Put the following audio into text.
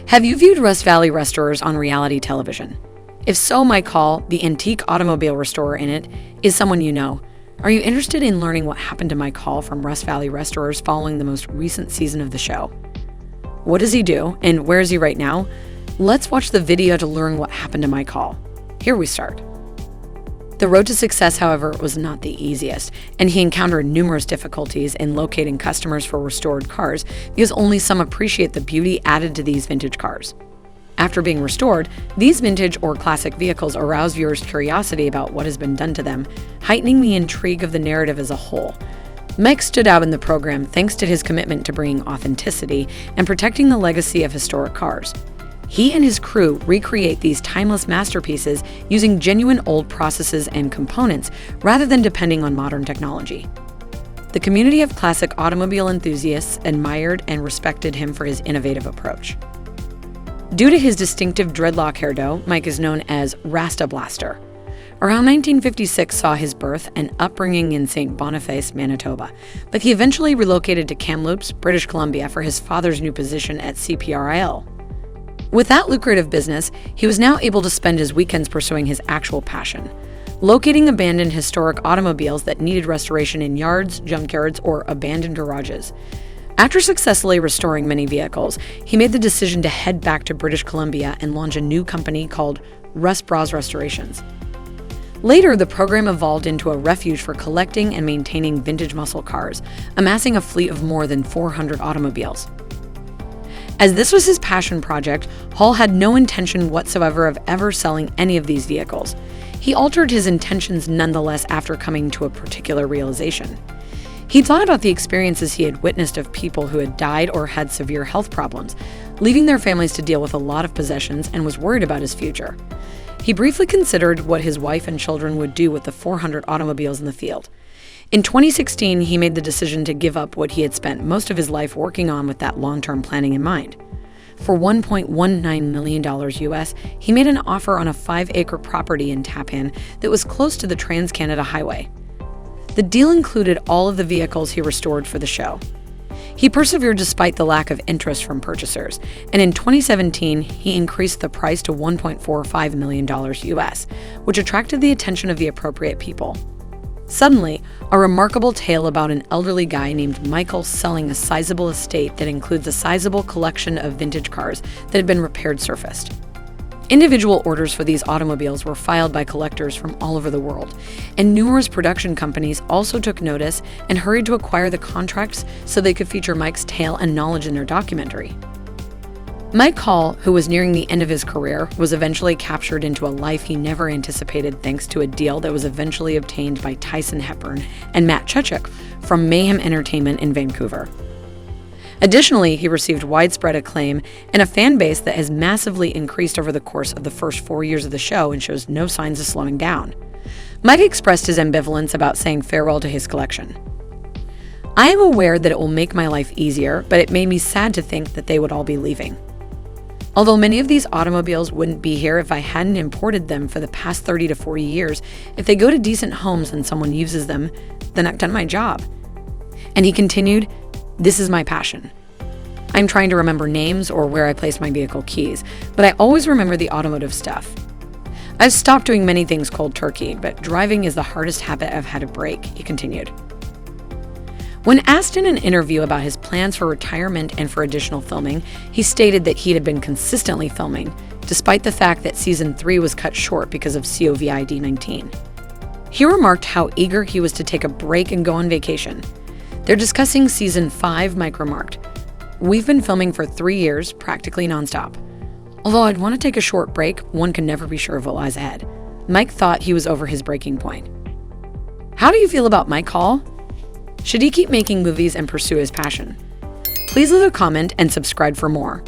Have you viewed Rust Valley restorers on reality television? If so, Mike Hall, the antique automobile restorer in it, is someone you know. Are you interested in learning what happened to Mike Hall from Rust Valley Restorers following the most recent season of the show? What does he do, and where is he right now? Let's watch the video to learn what happened to Mike Hall. Here we start. The road to success, however, was not the easiest, and he encountered numerous difficulties in locating customers for restored cars because only some appreciate the beauty added to these vintage cars. After being restored, these vintage or classic vehicles arouse viewers' curiosity about what has been done to them, heightening the intrigue of the narrative as a whole. Mike stood out in the program thanks to his commitment to bringing authenticity and protecting the legacy of historic cars. He and his crew recreate these timeless masterpieces using genuine old processes and components rather than depending on modern technology. The community of classic automobile enthusiasts admired and respected him for his innovative approach. Due to his distinctive dreadlock hairdo, Mike is known as Rasta Blaster. Around 1956 saw his birth and upbringing in St. Boniface, Manitoba, but he eventually relocated to Kamloops, British Columbia for his father's new position at CPRIL. With that lucrative business, he was now able to spend his weekends pursuing his actual passion, locating abandoned historic automobiles that needed restoration in yards, junkyards, or abandoned garages. After successfully restoring many vehicles, he made the decision to head back to British Columbia and launch a new company called Rust Bros Restorations. Later, the program evolved into a refuge for collecting and maintaining vintage muscle cars, amassing a fleet of more than 400 automobiles. As this was his passion project, Hall had no intention whatsoever of ever selling any of these vehicles. He altered his intentions nonetheless after coming to a particular realization. He thought about the experiences he had witnessed of people who had died or had severe health problems, leaving their families to deal with a lot of possessions, and was worried about his future. He briefly considered what his wife and children would do with the 400 automobiles in the field. In 2016, he made the decision to give up what he had spent most of his life working on with that long-term planning in mind. For $1.19 million US, he made an offer on a 5-acre property in Tappan that was close to the Trans-Canada Highway. The deal included all of the vehicles he restored for the show. He persevered despite the lack of interest from purchasers, and in 2017, he increased the price to $1.45 million US, which attracted the attention of the appropriate people. Suddenly, a remarkable tale about an elderly guy named Michael selling a sizable estate that includes a sizable collection of vintage cars that had been repaired surfaced. Individual orders for these automobiles were filed by collectors from all over the world, and numerous production companies also took notice and hurried to acquire the contracts so they could feature Mike's tale and knowledge in their documentary. Mike Hall, who was nearing the end of his career, was eventually captured into a life he never anticipated thanks to a deal that was eventually obtained by Tyson Hepburn and Matt Chuchuk from Mayhem Entertainment in Vancouver. Additionally, he received widespread acclaim and a fan base that has massively increased over the course of the first 4 years of the show and shows no signs of slowing down. Mike expressed his ambivalence about saying farewell to his collection. "I am aware that it will make my life easier, but it made me sad to think that they would all be leaving. Although many of these automobiles wouldn't be here if I hadn't imported them for the past 30 to 40 years, if they go to decent homes and someone uses them, then I've done my job." And he continued, "This is my passion. I'm trying to remember names or where I placed my vehicle keys, but I always remember the automotive stuff. I've stopped doing many things cold turkey, but driving is the hardest habit I've had to break," he continued. When asked in an interview about his plans for retirement and for additional filming, he stated that he had been consistently filming, despite the fact that Season 3 was cut short because of COVID-19. He remarked how eager he was to take a break and go on vacation. They're discussing Season 5, Mike remarked. "We've been filming for 3 years, practically nonstop. Although I'd want to take a short break, one can never be sure of what lies ahead." Mike thought he was over his breaking point. How do you feel about Mike Hall? Should he keep making movies and pursue his passion? Please leave a comment and subscribe for more.